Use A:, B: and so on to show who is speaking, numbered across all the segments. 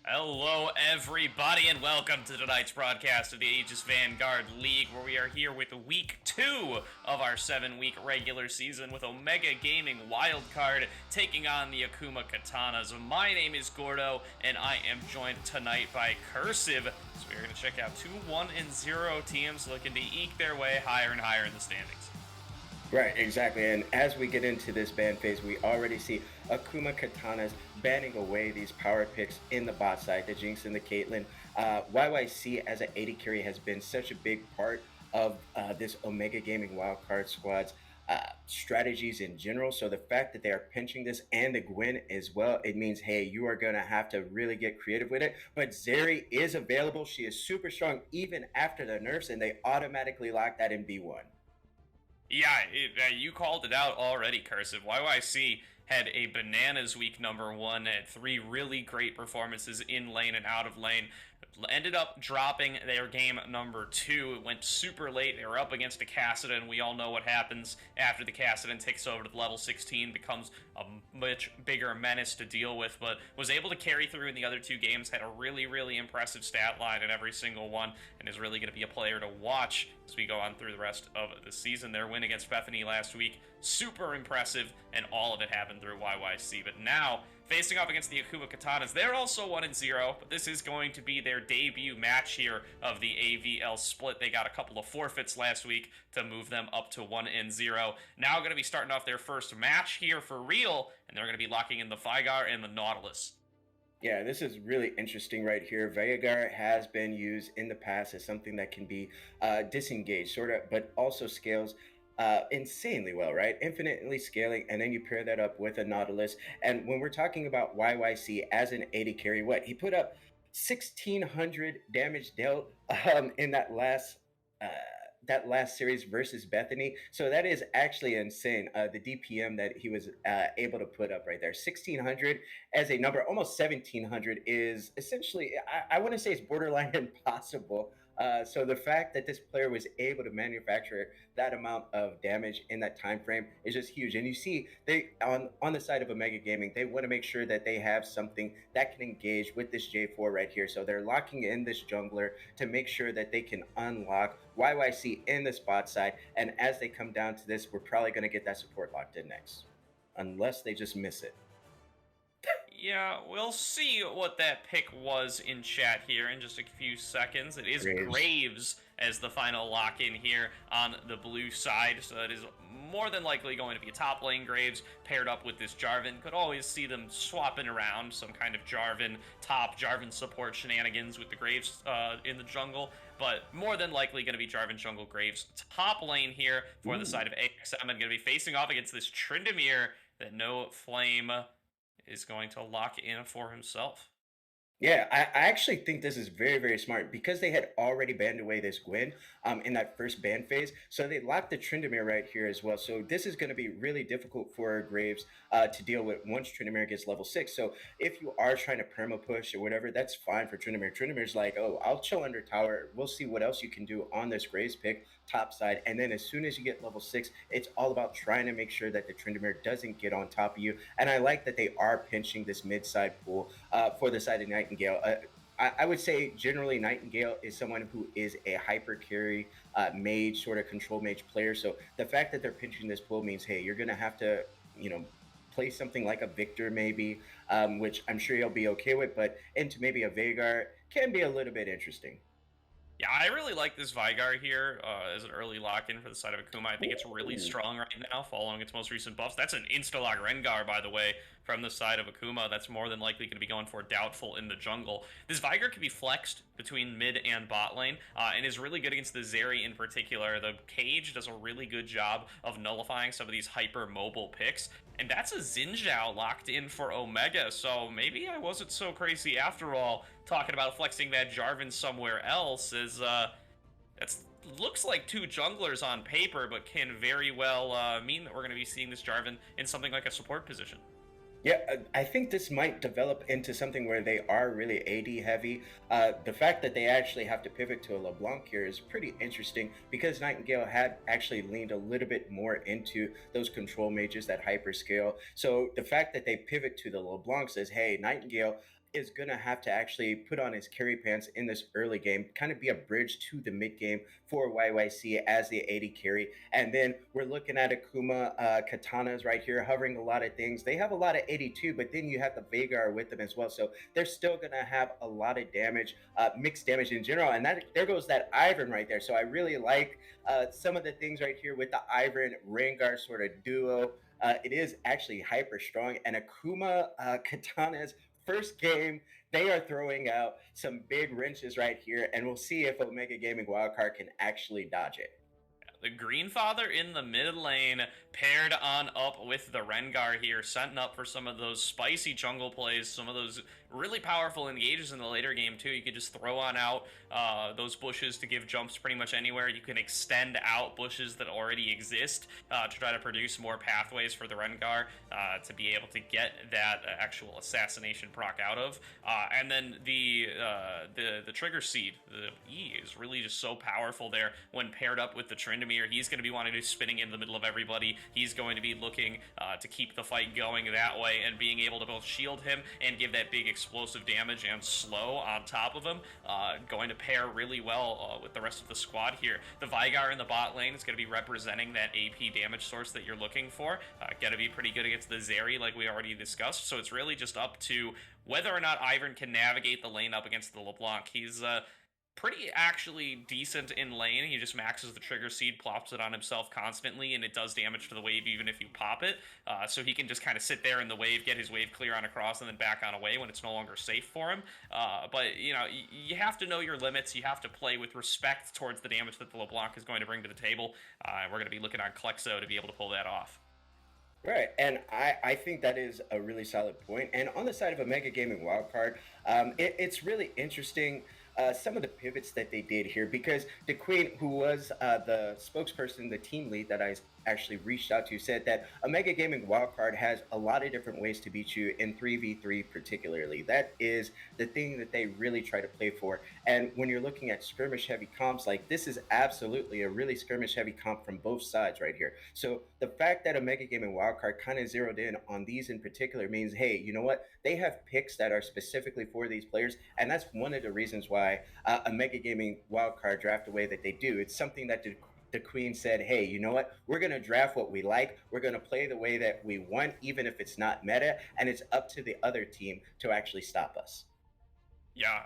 A: Hello, everybody, and welcome to tonight's broadcast of the Aegis Vanguard League, where we are here with week 2 of our 7-week regular season with Omega Gaming Wildcard taking on the Akuma Katanas. My name is Gordo, and I am joined tonight by Cursive. So we're going to check out two 1-0 teams looking to eke their way higher and higher in the standings.
B: Right, exactly. And as we get into this ban phase, we already see Akuma Katanas banning away these power picks in the bot side, the Jinx and the Caitlyn. YYC as an AD carry has been such a big part of this Omega Gaming Wildcard squad's strategies in general. So the fact that they are pinching this and the Gwen as well, it means, hey, you are going to have to really get creative with it. But Zeri is available. She is super strong even after the nerfs, and they automatically lock that in B1.
A: Yeah, you called it out already, Cursive. YYC had a bananas week number 1, had 3 really great performances in lane and out of lane. Ended up dropping their game number 2. It went super late. They were up against a Kassadin. We all know what happens after the Kassadin takes over to level 16, becomes a much bigger menace to deal with, but was able to carry through in the other 2 games, had a really, really impressive stat line in every single one, and is really going to be a player to watch as we go on through the rest of the season. Their win against Bethany last week, super impressive, and all of it happened through YYC. But now, facing off against the Akuma Katanas, they're also 1-0, but this is going to be their debut match here of the AVL split. They got a couple of forfeits last week to move them up to 1-0. Now going to be starting off their first match here for real, and they're going to be locking in the Vanguard and the Nautilus.
B: Yeah, this is really interesting right here. Vanguard has been used in the past as something that can be disengaged, sort of, but also scales insanely well, right? Infinitely scaling, and then you pair that up with a Nautilus. And when we're talking about YYC as an AD carry, what he put up 1,600 damage dealt in uh, that last series versus Bethany. So that is actually insane. The DPM that he was able to put up right there, 1,600 as a number, almost 1,700 is essentially, I want to say it's borderline impossible. So the fact that this player was able to manufacture that amount of damage in that time frame is just huge. And you see, they on the side of Omega Gaming, they want to make sure that they have something that can engage with this J4 right here. So they're locking in this jungler to make sure that they can unlock YYC in the spot side. And as they come down to this, we're probably going to get that support locked in next, unless they just miss it.
A: Yeah, we'll see what that pick was in chat here in just a few seconds. It is Graves as the final lock-in here on the blue side, so that is more than likely going to be a top lane Graves paired up with this Jarvan. Could always see them swapping around some kind of Jarvan top, Jarvan support shenanigans with the Graves in the jungle, but more than likely going to be Jarvan jungle Graves top lane here for the side of AXM, and going to be facing off against this Tryndamere that No Flame is going to lock in for himself.
B: Yeah, I actually think this is very, very smart because they had already banned away this Gwen in that first ban phase. So they locked the Tryndamere right here as well. So this is going to be really difficult for Graves to deal with once Tryndamere gets level 6. So if you are trying to perma push or whatever, that's fine for Tryndamere. Tryndamere's like, oh, I'll chill under tower. We'll see what else you can do on this Graves pick top side. And then as soon as you get level 6, it's all about trying to make sure that the Tryndamere doesn't get on top of you. And I like that they are pinching this mid side pool for the side of Nightingale. I would say generally Nightingale is someone who is a hyper carry mage, sort of control mage player. So the fact that they're pinching this pool means, hey, you're going to have to, play something like a Victor maybe, which I'm sure he'll be okay with, but into maybe a Vanguard can be a little bit interesting.
A: Yeah, I really like this Vanguard here as an early lock-in for the side of Akuma. I think it's really strong right now, following its most recent buffs. That's an insta-lock Rengar, by the way, from the side of Akuma. That's more than likely going to be going for Doubtful in the jungle. This Vanguard can be flexed between mid and bot lane, and is really good against the Zeri in particular. The Cage does a really good job of nullifying some of these hyper-mobile picks, and that's a Xin Zhao locked in for Omega, so maybe I wasn't so crazy after all, talking about flexing that Jarvan somewhere else. Is that's looks like 2 junglers on paper, but can very well mean that we're going to be seeing this Jarvan in something like a support position.
B: Yeah, I think this might develop into something where they are really AD heavy. The fact that they actually have to pivot to a LeBlanc here is pretty interesting because Nightingale had actually leaned a little bit more into those control mages that hyperscale. So the fact that they pivot to the LeBlanc says, hey, Nightingale, is going to have to actually put on his carry pants in this early game, kind of be a bridge to the mid game for YYC as the AD carry. And then we're looking at Akuma, Katanas right here, hovering a lot of things. They have a lot of 82, but then you have the Vanguard with them as well. So they're still going to have a lot of damage, mixed damage in general. And that there goes that Ivan right there. So I really like some of the things right here with the Ivan Rengar sort of duo. It is actually hyper strong. And Akuma, Katana's first game, they are throwing out some big wrenches right here. And we'll see if Omega Gaming Wildcard can actually dodge it.
A: The Greenfather in the mid lane, paired on up with the Rengar here, setting up for some of those spicy jungle plays, some of those really powerful engages in the later game too. You could just throw on out those bushes to give jumps pretty much anywhere. You can extend out bushes that already exist to try to produce more pathways for the Rengar to be able to get that actual assassination proc out of. And then the trigger seed, the E, is really just so powerful there when paired up with the Tryndamere. He's going to be wanting to spinning in the middle of everybody. He's going to be looking to keep the fight going that way and being able to both shield him and give that big explosive damage and slow on top of him. Going to pair really well with the rest of the squad here. The Veigar in the bot lane is going to be representing that AP damage source that you're looking for. Going to be pretty good against the Zeri like we already discussed. So it's really just up to whether or not Ivern can navigate the lane up against the LeBlanc. He's pretty actually decent in lane. He just maxes the trigger seed, plops it on himself constantly, and it does damage to the wave even if you pop it. So he can just kind of sit there in the wave, get his wave clear on across, and then back on away when it's no longer safe for him. But, you know, you have to know your limits. You have to play with respect towards the damage that the LeBlanc is going to bring to the table. We're going to be looking on Klexo to be able to pull that off.
B: Right, and I think that is a really solid point. And on the side of Omega Gaming Wildcard, it's really interesting some of the pivots that they did here, because the Queen, who was the spokesperson, the team lead that I actually reached out to, said that Omega Gaming Wildcard has a lot of different ways to beat you in 3v3 particularly. That is the thing that they really try to play for. And when you're looking at skirmish heavy comps, like this is absolutely a really skirmish heavy comp from both sides right here. So the fact that Omega Gaming Wildcard kind of zeroed in on these in particular means, hey, you know what? They have picks that are specifically for these players, and that's one of the reasons why Omega Gaming Wildcard draft the way that they do. It's something that the Queen said, hey, you know what? We're going to draft what we like. We're going to play the way that we want, even if it's not meta, and it's up to the other team to actually stop us.
A: Yeah,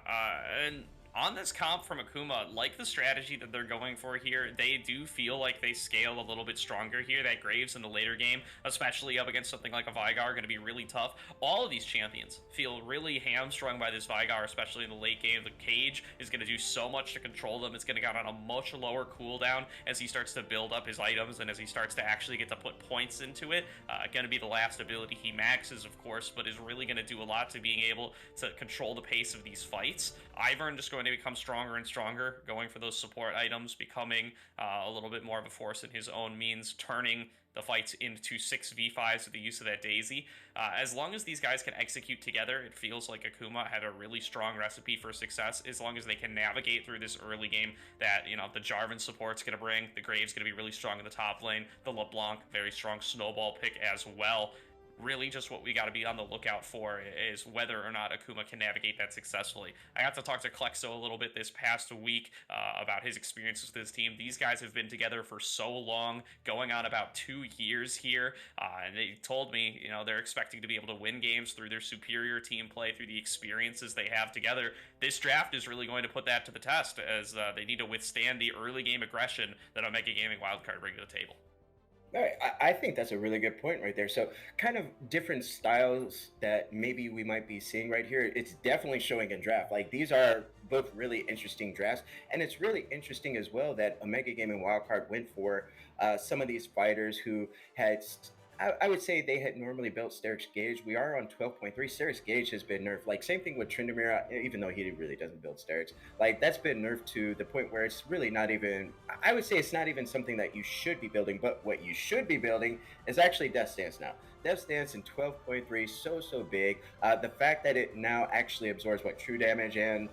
A: and on this comp from Akuma, like the strategy that they're going for here, they do feel like they scale a little bit stronger here. That Graves in the later game, especially up against something like a Veigar, are going to be really tough. All of these champions feel really hamstrung by this Veigar, especially in the late game. The Cage is going to do so much to control them. It's going to get on a much lower cooldown as he starts to build up his items and as he starts to actually get to put points into it. Going to be the last ability he maxes, of course, but is really going to do a lot to being able to control the pace of these fights. Ivern just going to become stronger and stronger, going for those support items, becoming a little bit more of a force in his own means, turning the fights into 6v5s with the use of that Daisy. As long as these guys can execute together, it feels like Akuma had a really strong recipe for success, as long as they can navigate through this early game that, you know, the Jarvan support's going to bring. The Graves going to be really strong in the top lane. The LeBlanc, very strong snowball pick as well. Really just what we got to be on the lookout for is whether or not Akuma can navigate that successfully. I got to talk to Klexo a little bit this past week about his experiences with his team. These guys have been together for so long, going on about 2 years here, and they told me, you know, they're expecting to be able to win games through their superior team play, through the experiences they have together. This draft is really going to put that to the test, as they need to withstand the early game aggression that Omega Gaming Wildcard bring to the table.
B: All right, I think that's a really good point right there. So kind of different styles that maybe we might be seeing right here. It's definitely showing in draft. Like these are both really interesting drafts. And it's really interesting as well that Omega Gaming Wildcard went for some of these fighters who had, I would say they had normally built Sterix Gage. We are on 12.3. Sterix Gage has been nerfed. Like same thing with Tryndamere, even though he really doesn't build Sterix. Like that's been nerfed to the point where it's really not even, I would say it's not even something that you should be building, but what you should be building is actually Death Stance now. Death Stance in 12.3, so big. The fact that it now actually absorbs what, true damage and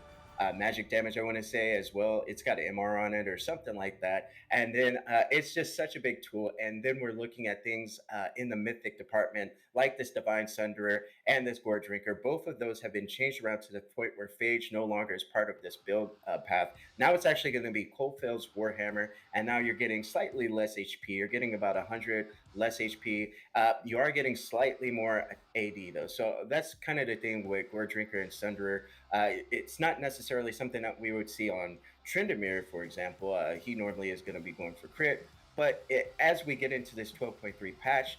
B: magic damage, I want to say as well. It's got MR on it or something like that. And then it's just such a big tool. And then we're looking at things in the mythic department, like this Divine Sunderer and this Gore Drinker. Both of those have been changed around to the point where Phage no longer is part of this build path. Now it's actually going to be Coldfell's Warhammer, and now you're getting slightly less HP. You're getting about 100 less HP. You are getting slightly more AD though, so that's kind of the thing with Gore Drinker and Sunderer. It's not necessarily something that we would see on Tryndamere, for example. He normally is going to be going for crit, but as we get into this 12.3 patch,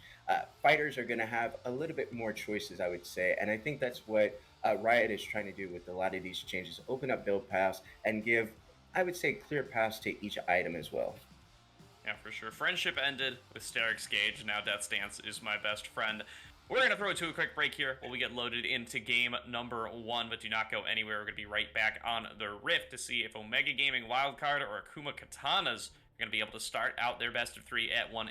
B: fighters are going to have a little bit more choices, I would say, and I think that's what Riot is trying to do with a lot of these changes: open up build paths and give, I would say, clear paths to each item as well.
A: Yeah, for sure. Friendship ended with Sterix Gage. Now Death's Dance is my best friend. We're going to throw it to a quick break here while we get loaded into game number 1, but do not go anywhere. We're going to be right back on the Rift to see if Omega Gaming Wildcard or Akuma Katanas are going to be able to start out their best of 3 at 1-0.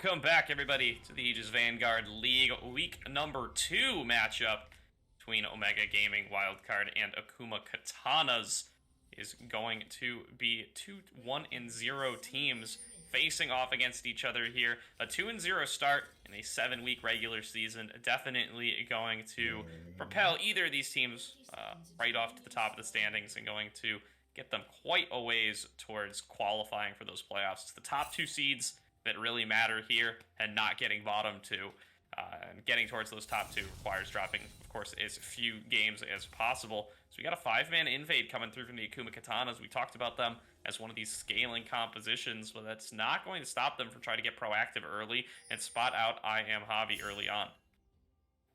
A: Welcome back, everybody, to the Aegis Vanguard League Week number 2 matchup between Omega Gaming Wildcard and Akuma Katanas is going to be two 1-0 teams facing off against each other here. A 2-0 start in a 7-week regular season, definitely going to propel either of these teams right off to the top of the standings and going to get them quite a ways towards qualifying for those playoffs. It's the top two seeds that really matter here, and not getting bottom two. And getting towards those top two requires dropping, of course, as few games as possible. So we got a five-man invade coming through from the Akuma Katanas. We talked about them as one of these scaling compositions, but that's not going to stop them from trying to get proactive early and spot out I Am Javi early on.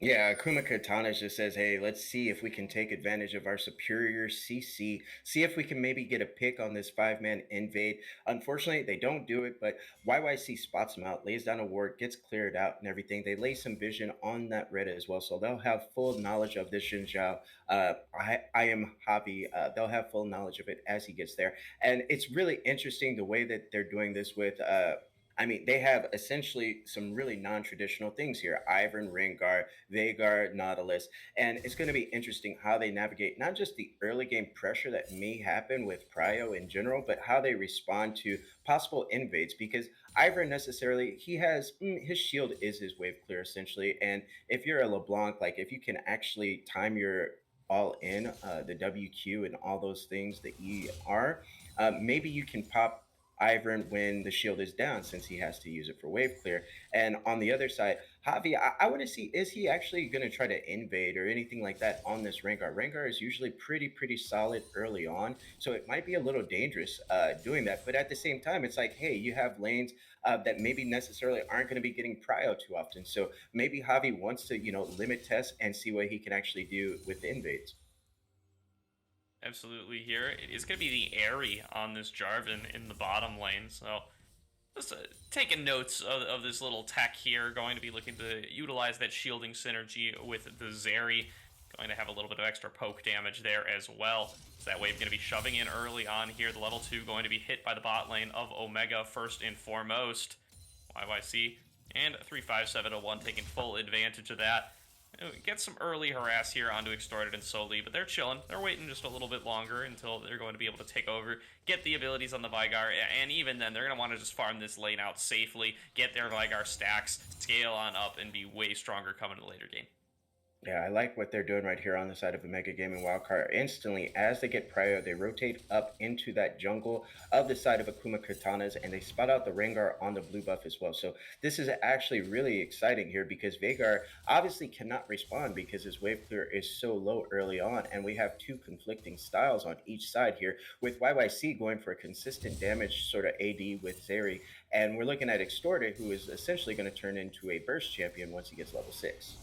B: Yeah, Akuma Katana just says, hey, let's see if we can take advantage of our superior CC. See if we can maybe get a pick on this five-man invade. Unfortunately, they don't do it, but YYC spots them out, lays down a ward, gets cleared out and everything. They lay some vision on that red as well, so they'll have full knowledge of this Xinjiao. I am Javi. They'll have full knowledge of it as he gets there. And it's really interesting the way that they're doing this with I mean, they have essentially some really non-traditional things here. Ivern, Rengar, Vagar, Nautilus. And it's going to be interesting how they navigate not just the early game pressure that may happen with Prio in general, but how they respond to possible invades. Because Ivern necessarily, he has, his shield is his wave clear essentially. And if you're a LeBlanc, like if you can actually time your all in, the WQ and all those things, the ER, maybe you can pop Ivern when the shield is down since he has to use it for wave clear. And on the other side, Javi, I want to see, is he actually going to try to invade or anything like that on this Rengar? Rengar is usually pretty solid early on, so it might be a little dangerous doing that. But at the same time, it's like, hey, you have lanes that maybe necessarily aren't going to be getting prio too often. So maybe Javi wants to, limit test and see what he can actually do with the invades.
A: Absolutely here. It is going to be the Airy on this Jarvan in the bottom lane, so just taking notes of this little tech here. Going to be looking to utilize that shielding synergy with the Zeri. Going to have a little bit of extra poke damage there as well. So that wave going to be shoving in early on here. The level 2 going to be hit by the bot lane of Omega first and foremost. YYC and 35701 taking full advantage of that. Get some early harass here onto Extorted and Soli, but they're chilling. They're waiting just a little bit longer until they're going to be able to take over, get the abilities on the Veigar, and even then, they're going to want to just farm this lane out safely, get their Veigar stacks, scale on up, and be way stronger coming in the later game.
B: Yeah, I like what they're doing right here on the side of Omega Gaming Wildcard. Instantly, as they get prio, they rotate up into that jungle of the side of Akuma Katanas, and they spot out the Rengar on the blue buff as well. So this is actually really exciting here because Vagar obviously cannot respond because his wave clear is so low early on, and we have two conflicting styles on each side here, with YYC going for a consistent damage sort of AD with Zeri, and we're looking at Extorted, who is essentially going to turn into a burst champion once he gets level 6.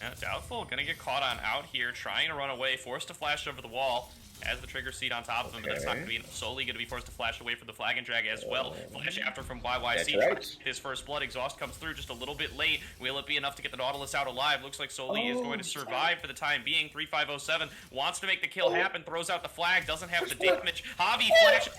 A: Yeah, Doubtful gonna get caught on out here, trying to run away, forced to flash over the wall. Has the trigger seat on top of him, but that's not going to be enough. Solely going to be forced to flash away from the flag and drag as well. Flash after from YYC.
B: Right.
A: His first blood exhaust comes through just a little bit late. Will it be enough to get the Nautilus out alive? Looks like Solely is going to survive for the time being. 3507 wants to make the kill happen, throws out the flag, doesn't have the damage. Javi flashes,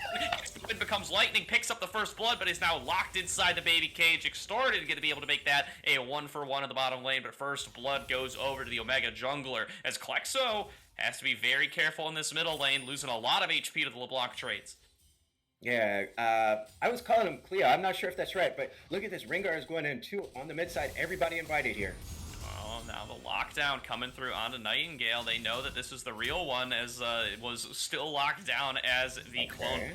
A: it becomes lightning, picks up the first blood, but is now locked inside the baby cage. Extorted going to be able to make that a 1-for-1 in the bottom lane, but first blood goes over to the Omega jungler as Klexo has to be very careful in this middle lane, losing a lot of HP to the LeBlanc traits.
B: Yeah, I was calling him Cleo. I'm not sure if that's right, but look at this. Rengar is going in too on the mid side. Everybody invited here.
A: Oh, now the lockdown coming through onto Nightingale. They know that this is the real one, as it was still locked down as the clone.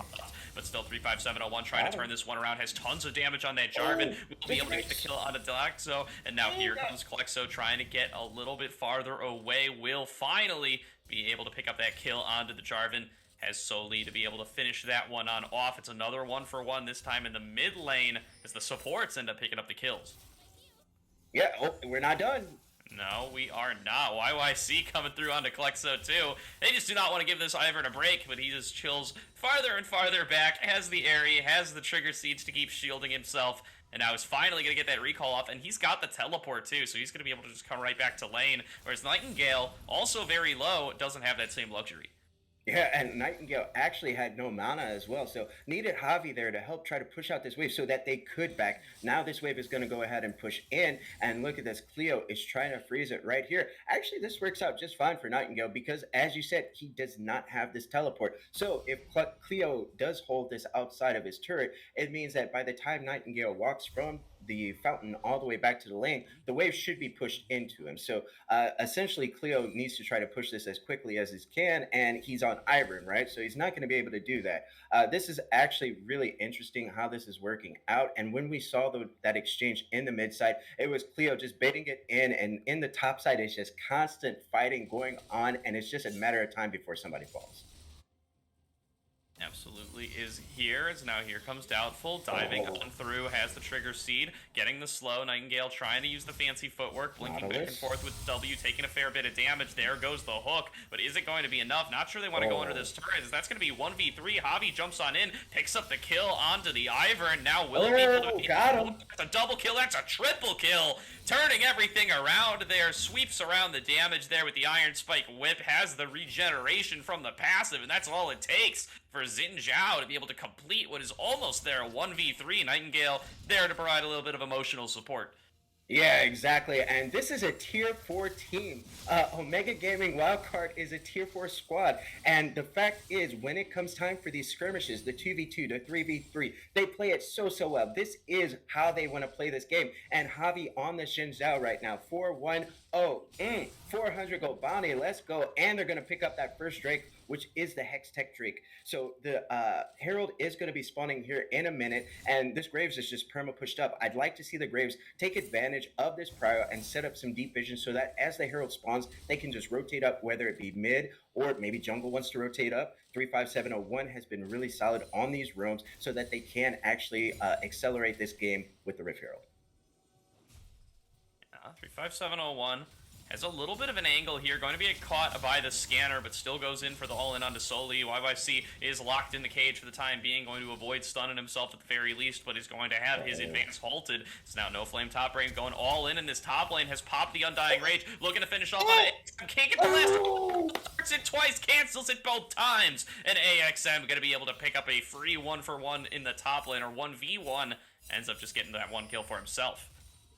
A: But still, 35701 trying to turn this one around. Has tons of damage on that Jarvan. Will be able to get the kill on Klexo. And now here comes Klexo trying to get a little bit farther away. Will finally be able to pick up that kill onto the Jarvan. Has Soli to be able to finish that one on off. It's another 1-for-1, this time in the mid lane, as the supports end up picking up the kills.
B: Yeah, we're not done.
A: No, we are not. YYC coming through onto Klexo too. They just do not want to give this Ivern a break, but he just chills farther and farther back, has the area, has the trigger seeds to keep shielding himself, and now is finally going to get that recall off, and he's got the teleport too, so he's going to be able to just come right back to lane, whereas Nightingale, also very low, doesn't have that same luxury.
B: Yeah, and Nightingale actually had no mana as well, so needed Javi there to help try to push out this wave so that they could back. Now this wave is going to go ahead and push in, and look at this. Cleo is trying to freeze it right here. Actually, this works out just fine for Nightingale because, as you said, he does not have this teleport. So if Cleo does hold this outside of his turret, it means that by the time Nightingale walks from the fountain all the way back to the lane, the wave should be pushed into him. So essentially, Cleo needs to try to push this as quickly as he can, and he's on Ivern, right? So he's not going to be able to do that. This is actually really interesting how this is working out. And when we saw that exchange in the mid side, it was Cleo just baiting it in, and in the top side, it's just constant fighting going on, and it's just a matter of time before somebody falls.
A: Absolutely is here, as now here comes Doubtful, diving on through, has the trigger seed, getting the slow, Nightingale trying to use the fancy footwork, blinking back and forth with W, taking a fair bit of damage, there goes the hook, but is it going to be enough? Not sure they want to go into this turret, as that's going to be 1v3, Javi jumps on in, picks up the kill onto the Ivern, now will it be able to
B: got him.
A: That's a double kill, that's a triple kill, turning everything around there, sweeps around the damage there with the Iron Spike Whip, has the regeneration from the passive, and that's all it takes for Xin Zhao to be able to complete what is almost their 1v3. Nightingale there to provide a little bit of emotional support.
B: Yeah, exactly. And this is a tier 4 team. Omega Gaming Wildcard is a tier 4 squad. And the fact is, when it comes time for these skirmishes, the 2v2, the 3v3, they play it so well. This is how they want to play this game. And Javi on the Xin Zhao right now, 4-1-0. 400 gold bounty, let's go. And they're going to pick up that first Drake, which is the Hex Tech Drake. So the Herald is going to be spawning here in a minute, and this Graves is just perma pushed up. I'd like to see the Graves take advantage of this prio and set up some deep vision so that as the Herald spawns, they can just rotate up, whether it be mid or maybe jungle wants to rotate up. 35701 has been really solid on these roams so that they can actually accelerate this game with the Rift Herald.
A: 35701 has a little bit of an angle here, going to be caught by the scanner, but still goes in for the all-in onto Soli. YYC is locked in the cage for the time being, going to avoid stunning himself at the very least, but is going to have his advance halted. It's now No Flame top lane going all in this top lane, has popped the Undying Rage, looking to finish off on it. Can't get the last. Starts it twice, cancels it both times, and AXM going to be able to pick up a free 1-for-1 in the top lane, or 1v1, ends up just getting that one kill for himself.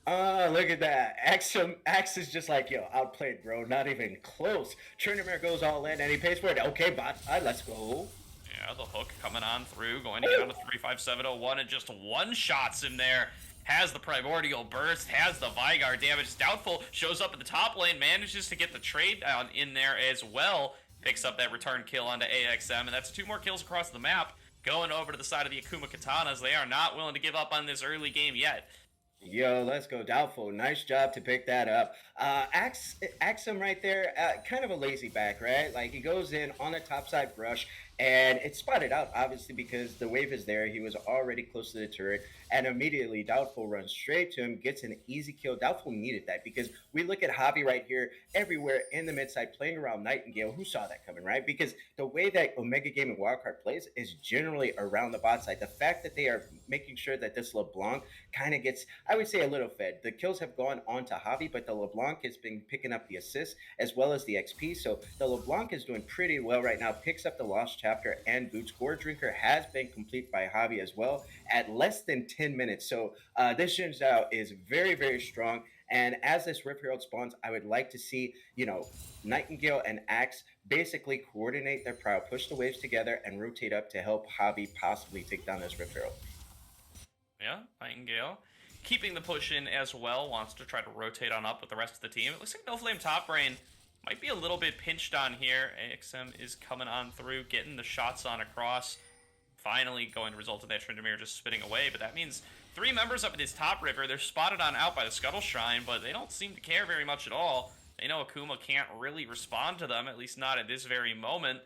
B: Look at that. Axe is just like, yo, outplayed, bro. Not even close. Tryndamere goes all in, and he pays for it. Okay, bot side, let's go.
A: Yeah, the hook coming on through, going to get on to 35701, and just one-shots him there. Has the Primordial Burst, has the Vanguard damage. Doubtful shows up at the top lane, manages to get the trade down in there as well. Picks up that return kill onto AXM, and that's 2 more kills across the map. Going over to the side of the Akuma Katanas, they are not willing to give up on this early game yet.
B: Yo, let's go, Doubtful. Nice job to pick that up. Axum right there, kind of a lazy back, right? Like, he goes in on the top side brush, and it's spotted out, obviously, because the wave is there. He was already close to the turret, and immediately Doubtful runs straight to him, gets an easy kill. Doubtful needed that, because we look at Javi right here, everywhere in the mid side, playing around Nightingale. Who saw that coming, right? Because the way that Omega Gaming Wildcard plays is generally around the bot side. The fact that they are making sure that this LeBlanc kind of gets, I would say, a little fed. The kills have gone on to Javi, but the LeBlanc has been picking up the assists as well as the XP. So the LeBlanc is doing pretty well right now, picks up the Lost Chapter and Boots. Gore Drinker has been complete by Javi as well at less than 10 minutes. So this Xin Zhao is very strong. And as this Rift Herald spawns, I would like to see, Nightingale and Axe basically coordinate their prow, push the waves together, and rotate up to help Javi possibly take down this Rift Herald.
A: Yeah, Nightingale keeping the push in as well, wants to try to rotate on up with the rest of the team. It looks like No Flame top lane might be a little bit pinched on here. AXM is coming on through, getting the shots on across. Finally going to result in that Tryndamere just spitting away, but that means 3 members up in his top river. They're spotted on out by the Scuttle Shrine, but they don't seem to care very much at all. They know Akuma can't really respond to them, at least not at this very moment.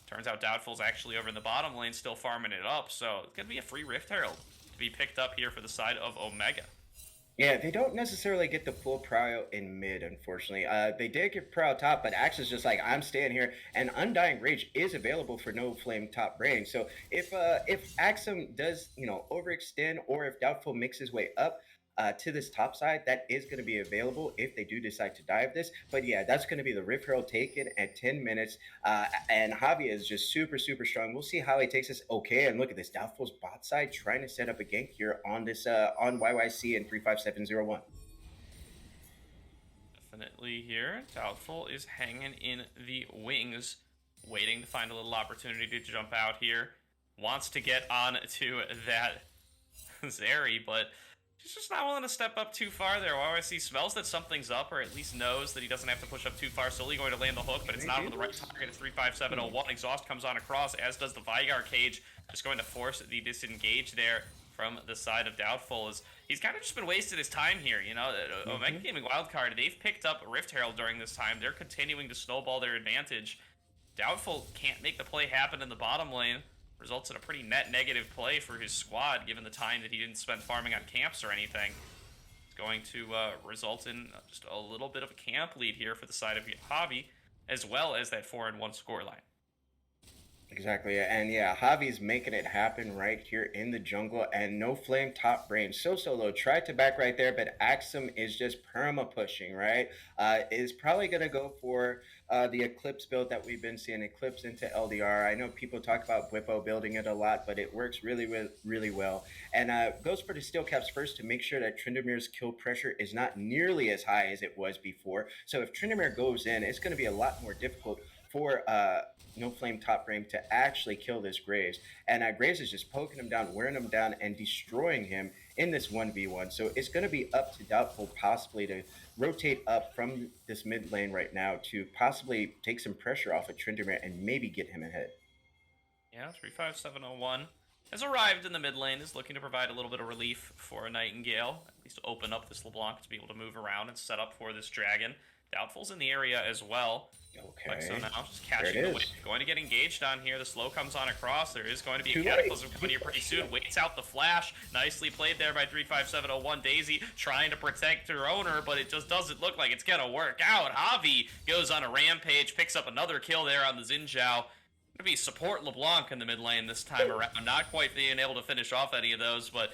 A: Turns out Doubtful's actually over in the bottom lane, still farming it up, so it's going to be a free Rift Herald to be picked up here for the side of Omega.
B: Yeah, they don't necessarily get the full prio in mid, unfortunately. They did get prio top, but Axe is just like, I'm staying here, and Undying Rage is available for No Flame top brain. So if Axum does, overextend, or if Doubtful makes his way up to this top side, that is going to be available if they do decide to dive this. But yeah, that's going to be the Rift Herald taken at 10 minutes. And Javi is just super strong. We'll see how he takes this. Okay, and look at this. Doubtful's bot side trying to set up a gank here on this on YYC and 35701.
A: Definitely here. Doubtful is hanging in the wings, waiting to find a little opportunity to jump out here. Wants to get on to that Zeri, but He's just not willing to step up too far there. YYC smells that something's up, or at least knows that he doesn't have to push up too far. Slowly going to land the hook, but it's not on the right target. It's 35701. Exhaust comes on across, as does the Vanguard cage. Just going to force the disengage there from the side of Doubtful. As he's kind of just been wasting his time here. You know, Omega Gaming Wildcard, they've picked up Rift Herald during this time. They're continuing to snowball their advantage. Doubtful can't make the play happen in the bottom lane. Results in a pretty net negative play for his squad, given the time that he didn't spend farming on camps or anything. It's going to result in just a little bit of a camp lead here for the side of Javi, as well as that 4-1 scoreline.
B: Exactly, and yeah, Javi's making it happen right here in the jungle, and No Flame top brain. So low, tried to back right there, but Axum is just perma pushing, right? Is probably going to go for the Eclipse build that we've been seeing, Eclipse into LDR. I know people talk about Whippo building it a lot, but it works really well. And goes for the steel caps first to make sure that Tryndamere's kill pressure is not nearly as high as it was before. So if Tryndamere goes in, it's going to be a lot more difficult for No Flame top frame to actually kill this Graves. And Graves is just poking him down, wearing him down, and destroying him in this 1v1. So it's going to be up to Doubtful possibly to rotate up from this mid lane right now to possibly take some pressure off of Tryndamere and maybe get him ahead.
A: Yeah, 35701 has arrived in the mid lane, is looking to provide a little bit of relief for a Nightingale, at least open up this LeBlanc to be able to move around and set up for this dragon. Doubtful's in the area as well.
B: Okay.
A: So now just catching the wave. Going to get engaged on here. The slow comes on across. There is going to be a Cataclysm coming here pretty soon. Waits out the flash. Nicely played there by 35701. Daisy trying to protect her owner, but it just doesn't look like it's going to work out. Javi goes on a rampage, picks up another kill there on the Xin Zhao. Going to be support LeBlanc in the mid lane this time around. Not quite being able to finish off any of those, but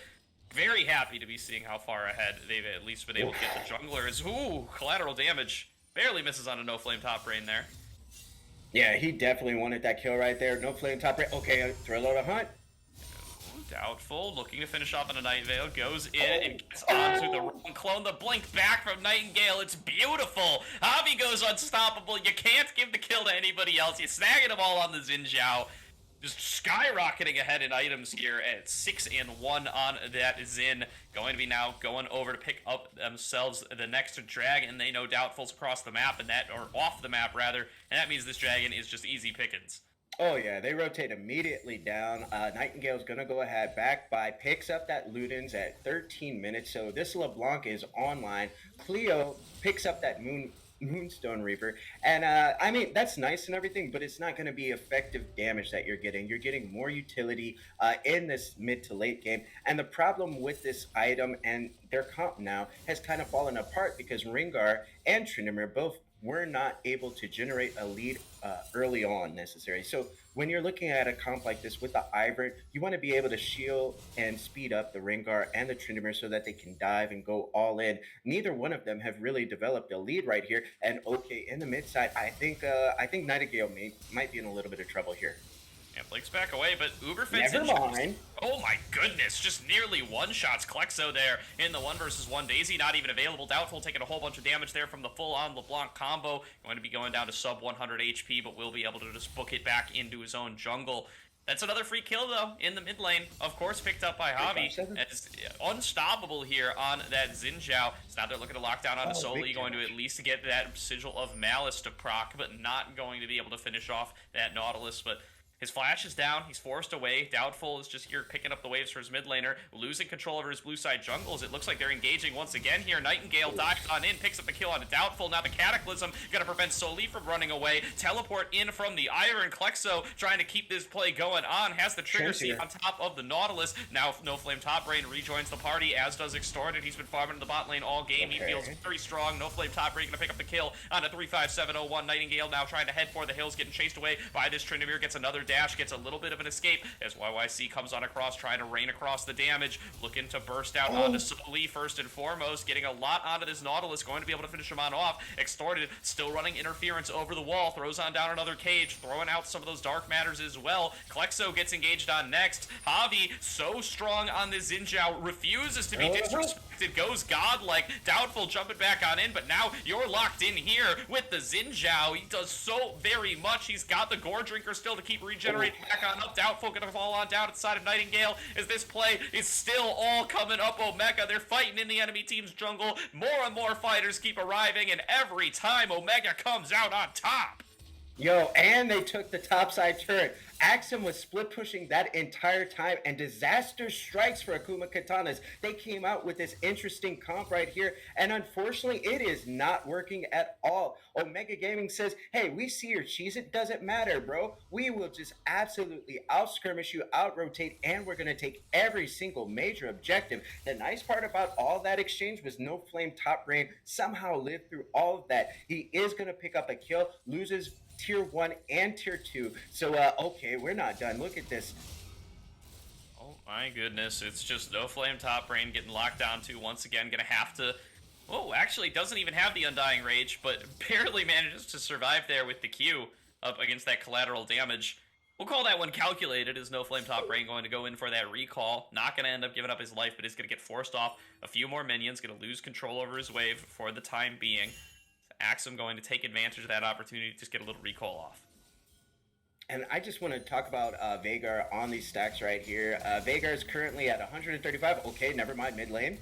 A: very happy to be seeing how far ahead they've at least been able to get the junglers. Ooh, collateral damage. Barely misses on a No Flame top brain there.
B: Yeah, he definitely wanted that kill right there. No Flame top brain. Okay, Thriller to hunt.
A: Doubtful, looking to finish off on a Night Veil, goes in and gets onto the wrong clone. The blink back from Nightingale, it's beautiful. Javi goes unstoppable. You can't give the kill to anybody else. You're snagging them all on the Xin Zhao. Just skyrocketing ahead in items here at 6-1 on that Xin. Going to be now going over to pick up themselves the next dragon. They know Doubtful's across the map, or off the map rather, and that means this dragon is just easy pickings.
B: Oh yeah, they rotate immediately down. Nightingale's gonna go ahead, back by, picks up that Ludens at 13 minutes. So this LeBlanc is online. Cleo picks up that Moonstone Reaper, and I mean, that's nice and everything, but it's not going to be effective damage that you're getting. You're getting more utility in this mid to late game, and the problem with this item and their comp now has kind of fallen apart because Rengar and Tryndamere both were not able to generate a lead early on necessary. So when you're looking at a comp like this with the Ivern, you want to be able to shield and speed up the Rengar and the Tryndamere so that they can dive and go all in. Neither one of them have really developed a lead right here. And okay, in the mid side, I think Nightingale might be in a little bit of trouble here.
A: Yeah, Blake's back away, but Uber fits
B: Never mind.
A: Oh my goodness, just nearly one-shots Klexo there in the 1v1. Daisy not even available. Doubtful taking a whole bunch of damage there from the full-on LeBlanc combo. Going to be going down to sub 100 HP, but will be able to just book it back into his own jungle. That's another free kill, though, in the mid lane. Of course, picked up by Javi. It's unstoppable here on that Xin Zhao. So now they're looking to lock down onto Soli, going to at least get that Sigil of Malice to proc, but not going to be able to finish off that Nautilus. But his flash is down. He's forced away. Doubtful is just here picking up the waves for his mid laner, losing control over his blue side jungles. It looks like they're engaging once again here. Nightingale dives on in, picks up the kill on a Doubtful. Now the Cataclysm gonna prevent Soli from running away. Teleport in from the Iron. Klexo trying to keep this play going on. Has the trigger seat on top of the Nautilus. Now No Flame top brain rejoins the party, as does Extorted. He's been farming in the bot lane all game. He feels very strong. No Flame top brain gonna pick up the kill on a 35701. Nightingale now trying to head for the hills, getting chased away by this Tryndamere. Gets another dash, gets a little bit of an escape as YYC comes on across, trying to rain across the damage, looking to burst out onto Soli first and foremost, getting a lot onto this Nautilus, going to be able to finish him on off. Extorted still running interference over the wall, throws on down another cage, throwing out some of those dark matters as well. Klexo gets engaged on next. Javi, so strong on this Xin Zhao, refuses to be disrespected, goes godlike. Doubtful jumping back on in, but now you're locked in here with the Xin Zhao. He does so very much. He's got the Gore Drinker still to keep regenerating regenerating back on up. Doubtful gonna fall on down at the side of Nightingale as this play is still all coming up Omega. They're fighting in the enemy team's jungle. More and more fighters keep arriving, and every time Omega comes out on top.
B: Yo, and they took the topside turret. Axum was split pushing that entire time, and disaster strikes for Akuma Katanas. They came out with this interesting comp right here, and unfortunately, it is not working at all. Omega Gaming says, hey, we see your cheese. It doesn't matter, bro. We will just absolutely out-skirmish you, out-rotate, and we're going to take every single major objective. The nice part about all that exchange was No Flame top brain somehow lived through all of that. He is going to pick up a kill, loses tier 1 and tier 2. So, okay, we're not done. Look at this.
A: Oh my goodness, it's just No Flame top brain getting locked down to once again. Gonna have to... Oh, actually doesn't even have the Undying Rage, but barely manages to survive there with the Q up against that collateral damage. We'll call that one calculated, as No Flame top brain going to go in for that recall. Not going to end up giving up his life, but is going to get forced off a few more minions. Going to lose control over his wave for the time being. Axum going to take advantage of that opportunity to just get a little recall off.
B: And I just want to talk about Veigar on these stacks right here. Veigar is currently at 135. Okay, never mind, mid lane.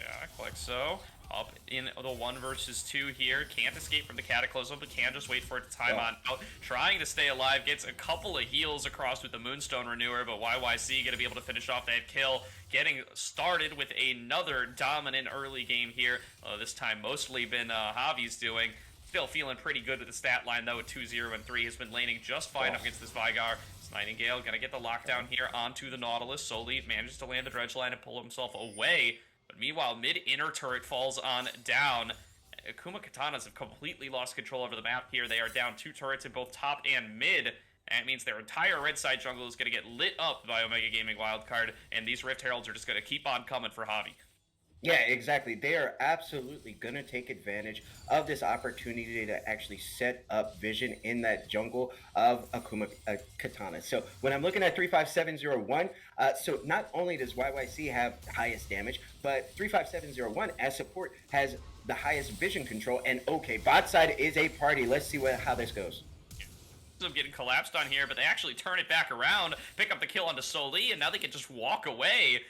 A: Yeah, like so. Up in the 1 versus 2 here. Can't escape from the Cataclysm, but can just wait for it to time on out. Trying to stay alive. Gets a couple of heals across with the Moonstone Renewer, but YYC going to be able to finish off that kill. Getting started with another dominant early game here. This time mostly been Javi's doing. Still feeling pretty good with the stat line, though, at 2-0 and 3. Has been laning just fine up against this Vanguard. Nightingale going to get the lockdown here onto the Nautilus. Soli manages to land the dredge line and pull himself away. But meanwhile, mid-inner turret falls on down. Akuma Katanas have completely lost control over the map here. They are down 2 turrets in both top and mid. That means their entire red side jungle is going to get lit up by Omega Gaming Wildcard, and these Rift Heralds are just going to keep on coming for Javi.
B: Yeah, exactly. They are absolutely going to take advantage of this opportunity to actually set up vision in that jungle of Akuma Katana. So when I'm looking at 35701, so not only does YYC have highest damage, but 35701 as support has the highest vision control. And okay, bot side is a party. Let's see how this goes.
A: Of getting collapsed on here, but they actually turn it back around, pick up the kill onto Soli, and now they can just walk away.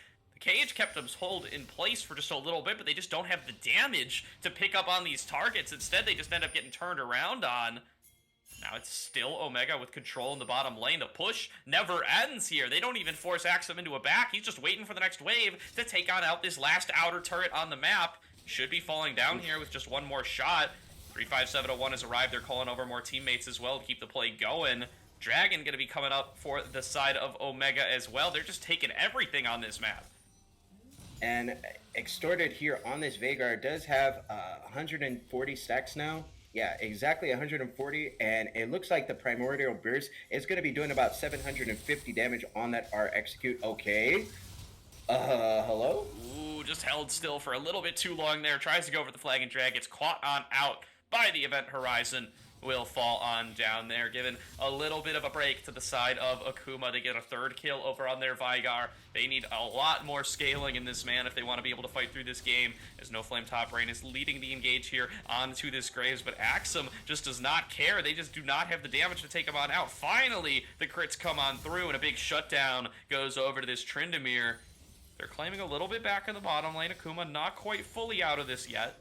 A: Cage kept them hold in place for just a little bit, but they just don't have the damage to pick up on these targets. Instead, they just end up getting turned around on. Now it's still Omega with control in the bottom lane. The push never ends here. They don't even force Axum into a back. He's just waiting for the next wave to take on out this last outer turret on the map. Should be falling down here with just one more shot. 35701 has arrived. They're calling over more teammates as well to keep the play going. Dragon going to be coming up for the side of Omega as well. They're just taking everything on this map.
B: And Extorted here on this Veigar does have 140 stacks now. Yeah, exactly 140. And it looks like the Primordial Burst is going to be doing about 750 damage on that R Execute. Okay. Hello?
A: Ooh, just held still for a little bit too long there. Tries to go over the flag and drag. Gets caught on out by the Event Horizon. Will fall on down there, giving a little bit of a break to the side of Akuma. They get a 3rd kill over on their Veigar. They need a lot more scaling in this man if they want to be able to fight through this game, as No Flame top brain is leading the engage here onto this Graves, but Axum just does not care. They just do not have the damage to take him on out. Finally, the crits come on through, and a big shutdown goes over to this Tryndamere. They're claiming a little bit back in the bottom lane. Akuma not quite fully out of this yet.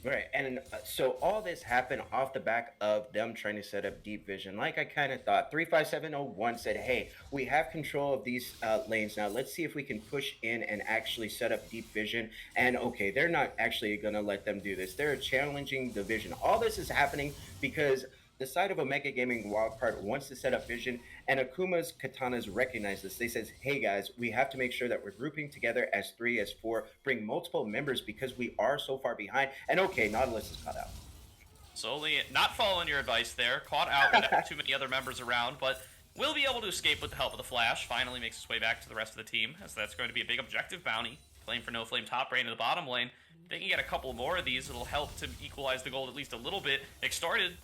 B: Right, and so all this happened off the back of them trying to set up deep vision. Like I kind of thought, 35701 said, hey, we have control of these lanes now. Let's see if we can push in and actually set up deep vision. And okay, they're not actually going to let them do this. They're challenging the vision. All this is happening because the side of Omega Gaming Wildcard wants to set up vision, and Akuma's Katanas recognize this. They says, hey guys, we have to make sure that we're grouping together as 3, as 4, bring multiple members because we are so far behind. And okay, Nautilus is caught out.
A: Solely not following your advice there. Caught out with too many other members around, but will be able to escape with the help of the Flash. Finally makes his way back to the rest of the team, as that's going to be a big objective bounty. Claim for No Flame top brain in the bottom lane. If they can get a couple more of these, it'll help to equalize the gold at least a little bit. Extorted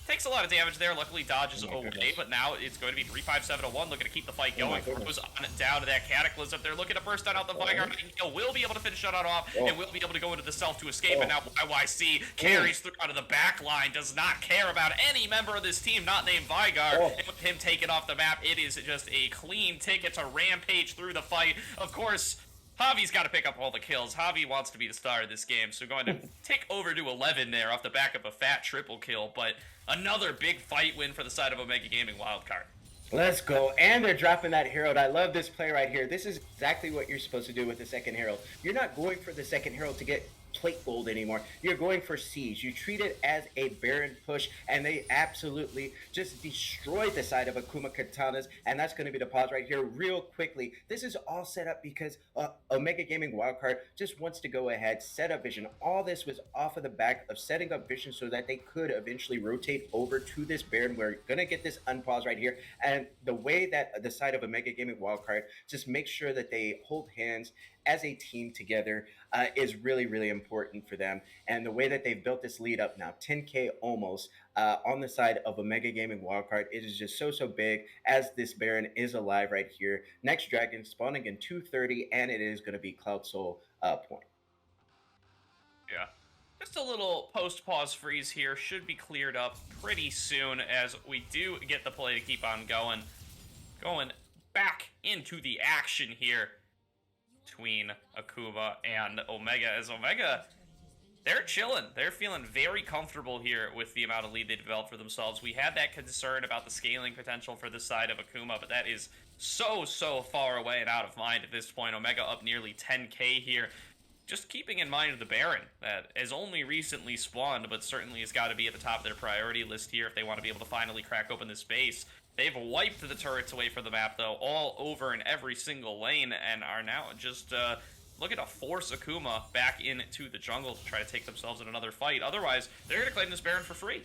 A: Takes a lot of damage there. Luckily dodges
B: Oh my
A: away,
B: goodness.
A: but now it's going to be 3-5-7-1, looking to keep the fight
B: Oh my
A: going.
B: goodness.
A: Goes on down to that Cataclysm. They're looking to burst out the
B: All
A: Vanguard.
B: right.
A: Nightingale will be able to finish that off,
B: Oh.
A: and will be able to go into the Self to escape.
B: Oh.
A: And now YYC carries through out of the back line, does not care about any member of this team not named Vanguard.
B: Oh.
A: And with him taken off the map, it is just a clean ticket to rampage through the fight. Of course, Javi's got to pick up all the kills. Javi wants to be the star of this game, so going to take over to 11 there off the back of a fat triple kill, but another big fight win for the side of Omega Gaming Wildcard.
B: Let's go. And they're dropping that Herald. I love this play right here. This is exactly what you're supposed to do with the second Herald. You're not going for the second Herald to get plate gold anymore. You're going for siege. You treat it as a Baron push, and they absolutely just destroyed the side of Akuma Katanas, and that's going to be the pause right here real quickly. This is all set up because Omega Gaming Wildcard just wants to go ahead, set up vision. All this was off of the back of setting up vision so that they could eventually rotate over to this Baron. We're going to get this unpause right here, and the way that the side of Omega Gaming Wildcard just makes sure that they hold hands as a team together is really, really important for them. And the way that they've built this lead up now, 10K almost, on the side of Omega Gaming Wildcard, it is just so big as this Baron is alive right here. Next Dragon spawning in 230, and it is going to be Cloud Soul point.
A: Yeah. Just a little post-pause freeze here. Should be cleared up pretty soon as we do get the play to keep on going. Going back into the action here between Akuma and Omega, as Omega, they're chilling. They're feeling very comfortable here with the amount of lead they developed for themselves. We had that concern about the scaling potential for the side of Akuma, but that is so far away and out of mind at this point. Omega up nearly 10K here. Just keeping in mind the Baron that has only recently spawned, but certainly has got to be at the top of their priority list here if they want to be able to finally crack open this base. They've wiped the turrets away from the map, though, all over in every single lane, and are now just looking to force Akuma back into the jungle to try to take themselves in another fight. Otherwise, they're going to claim this Baron for free.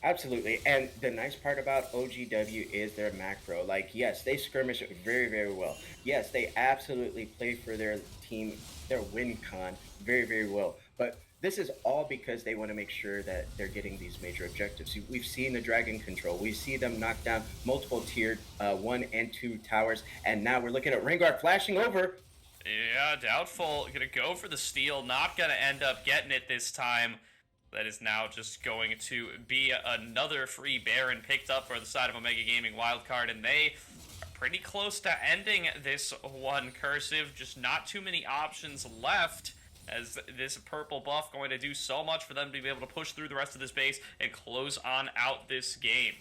B: Absolutely. And the nice part about OGW is their macro. Like, yes, they skirmish very well. Yes, they absolutely play for their team, their win con very well. But this is all because they want to make sure that they're getting these major objectives. We've seen the Dragon Control. We see them knock down multiple tiered 1 and 2 towers. And now we're looking at Vanguard flashing over.
A: Yeah, doubtful. Gonna go for the steal. Not gonna end up getting it this time. That is now just going to be another free Baron picked up for the side of Omega Gaming Wildcard, and they are pretty close to ending this one, Cursive. Just not too many options left, as this purple buff going to do so much for them to be able to push through the rest of this base and close on out this game.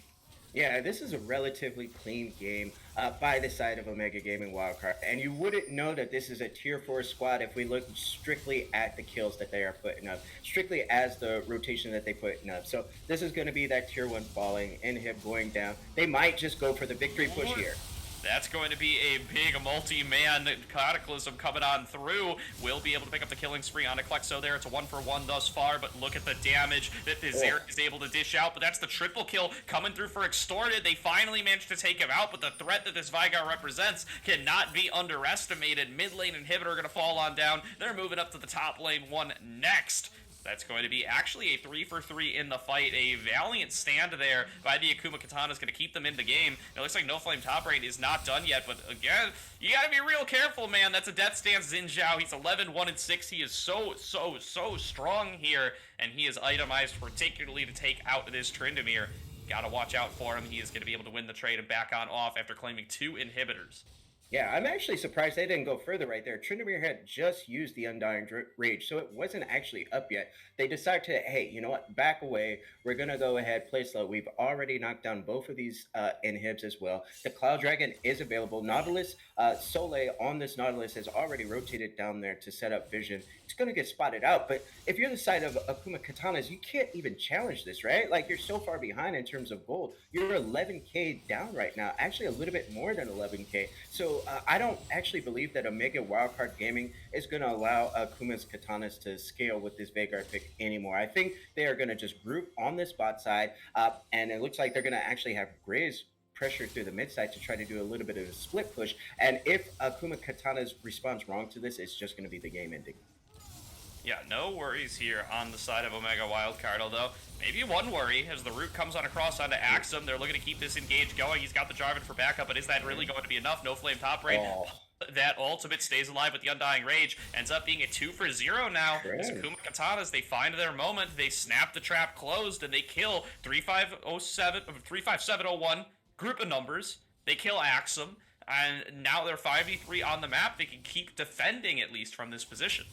B: Yeah, this is a relatively clean game by the side of Omega Gaming Wildcard. And you wouldn't know that this is a tier 4 squad if we look strictly at the kills that they are putting up, strictly as the rotation that they putting up. So this is going to be that tier 1 falling, inhib going down. They might just go for the victory push here.
A: That's going to be a big multi-man Cataclysm coming on through. Will be able to pick up the killing spree on a Klexo there. It's a 1-for-1 thus far, but look at the damage that the Xerath is able to dish out. But that's the triple kill coming through for Extorted. They finally managed to take him out, but the threat that this Vanguard represents cannot be underestimated. Mid lane inhibitor going to fall on down. They're moving up to the top lane one next. That's going to be actually a 3-for-3 in the fight. A valiant stand there by the Akuma Katana is going to keep them in the game. It looks like No Flame top rate is not done yet, but again, you got to be real careful, man. That's a Death Stance Xin Zhao. He's 11-1-6. He is so strong here, and he is itemized particularly to take out this Tryndamere. Got to watch out for him. He is going to be able to win the trade and back on off after claiming 2 inhibitors.
B: Yeah, I'm actually surprised they didn't go further right there. Tryndamere had just used the Undying Rage, so it wasn't actually up yet. They decided to, hey, you know what, back away. We're going to go ahead, play slow. We've already knocked down both of these inhibs as well. The Cloud Dragon is available. Nautilus, Soleil on this Nautilus has already rotated down there to set up vision. It's going to get spotted out, but if you're the side of Akuma Katanas, you can't even challenge this, right? Like, you're so far behind in terms of gold. You're 11K down right now, actually a little bit more than 11K. So I don't actually believe that Omega Wildcard Gaming is going to allow Akuma's Katanas to scale with this Vanguard pick anymore. I think they are going to just group on this bot side, and it looks like they're going to actually have Graves pressure through the mid side to try to do a little bit of a split push. And if Akuma Katanas responds wrong to this, it's just going to be the game ending.
A: Yeah, no worries here on the side of Omega Wildcard, although maybe one worry as the root comes on across onto Axum. They're looking to keep this engage going. He's got the Jarvan for backup, but is that really going to be enough? No Flame top raid.
B: Oh,
A: That ultimate stays alive with the Undying Rage. Ends up being a 2 for 0 now. As
B: true.
A: Akuma Katanas, they find their moment. They snap the trap closed, and they kill 350701 group of numbers. They kill Axum, and now they're 5v3 on the map. They can keep defending at least from this position.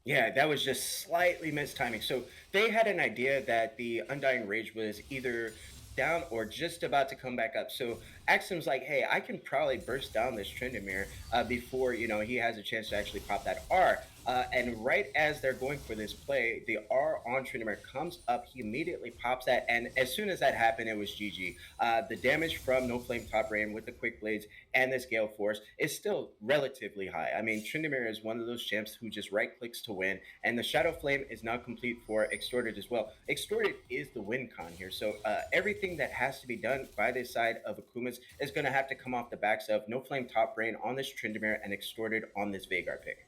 B: Yeah, that was just slightly missed timing. So they had an idea that the Undying Rage was either down or just about to come back up. So Axum's like, hey, I can probably burst down this Tryndamere before, he has a chance to actually pop that R. And right as they're going for this play, the R on Tryndamere comes up. He immediately pops that, and as soon as that happened, it was GG. The damage from No Flame Top Rain with the Quick Blades and this Gale Force is still relatively high. I mean, Tryndamere is one of those champs who just right-clicks to win, and the Shadow Flame is now complete for Extorted as well. Extorted is the win con here, so everything that has to be done by this side of Akuma's is going to have to come off the backs of No Flame Top Rain on this Tryndamere and Extorted on this Vanguard pick.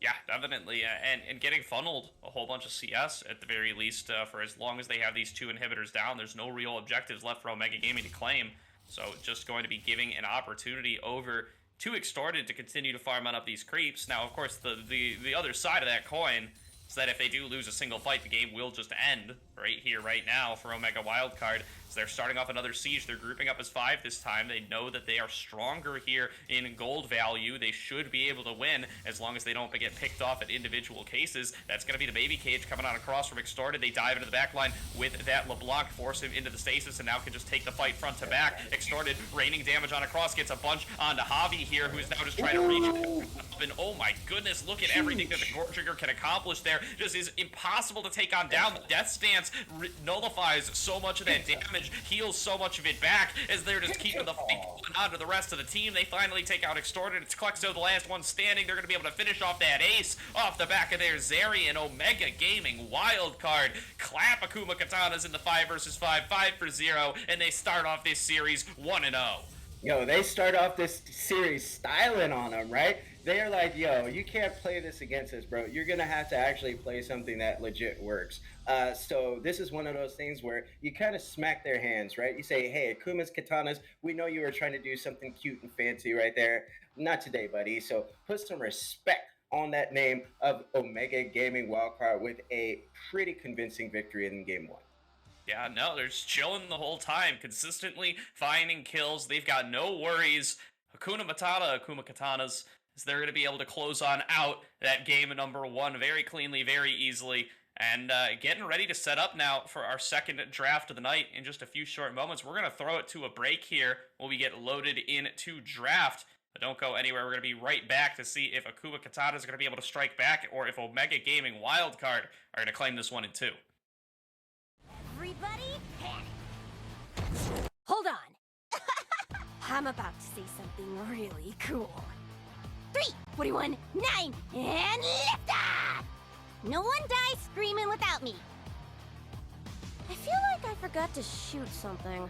A: Yeah, definitely, and getting funneled a whole bunch of CS at the very least for as long as they have these 2 inhibitors down. There's no real objectives left for Omega Gaming to claim, so just going to be giving an opportunity over to Extorted to continue to farm on up these creeps. Now, of course, the other side of that coin is that if they do lose a single fight, the game will just end right here, right now for Omega Wildcard. So they're starting off another siege. They're grouping up as 5 this time. They know that they are stronger here in gold value. They should be able to win as long as they don't get picked off at individual cases. That's going to be the baby cage coming on across from Extorted. They dive into the back line with that LeBlanc, force him into the stasis, and now can just take the fight front to back. Extorted raining damage on across, gets a bunch onto Javi here, who's now just trying to reach it. And oh my goodness, look at everything that the Gore Trigger can accomplish there. Just is impossible to take on down. The Death Stance nullifies so much of that damage, heals so much of it back as they're just keeping the fight going on to the rest of the team. They finally take out Extorted. It's Klexo, the last one standing. They're going to be able to finish off that ace off the back of their Zeri, and Omega Gaming Wildcard clap Akuma Katanas in the 5 versus 5, 5 for 0, and they start off this series 1-0.
B: Yo, they start off this series styling on them, right? They're like, yo, you can't play this against us, bro. You're going to have to actually play something that legit works. So this is one of those things where you kind of smack their hands, right? You say, hey, Akuma's Katanas, we know you were trying to do something cute and fancy right there. Not today, buddy. So put some respect on that name of Omega Gaming Wildcard with a pretty convincing victory in Game 1.
A: Yeah, no, they're just chilling the whole time, consistently finding kills. They've got no worries. Hakuna Matata, Akuma Katanas, is they're going to be able to close on out that game number 1 very cleanly, very easily. And getting ready to set up now for our second draft of the night in just a few short moments. We're going to throw it to a break here while we get loaded into draft. But don't go anywhere. We're going to be right back to see if Akuma Katana is going to be able to strike back or if Omega Gaming Wildcard are going to claim this one in 2.
C: Everybody panic! Hold on! I'm about to say something really cool. 3, 41, 9, and lift off! No one dies screaming without me. I feel like I forgot to shoot something.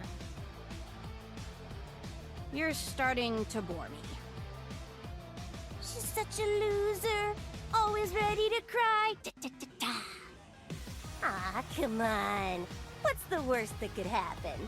C: You're starting to bore me. She's such a loser, always ready to cry. Da-da-da-da. Aw, come on. What's the worst that could happen?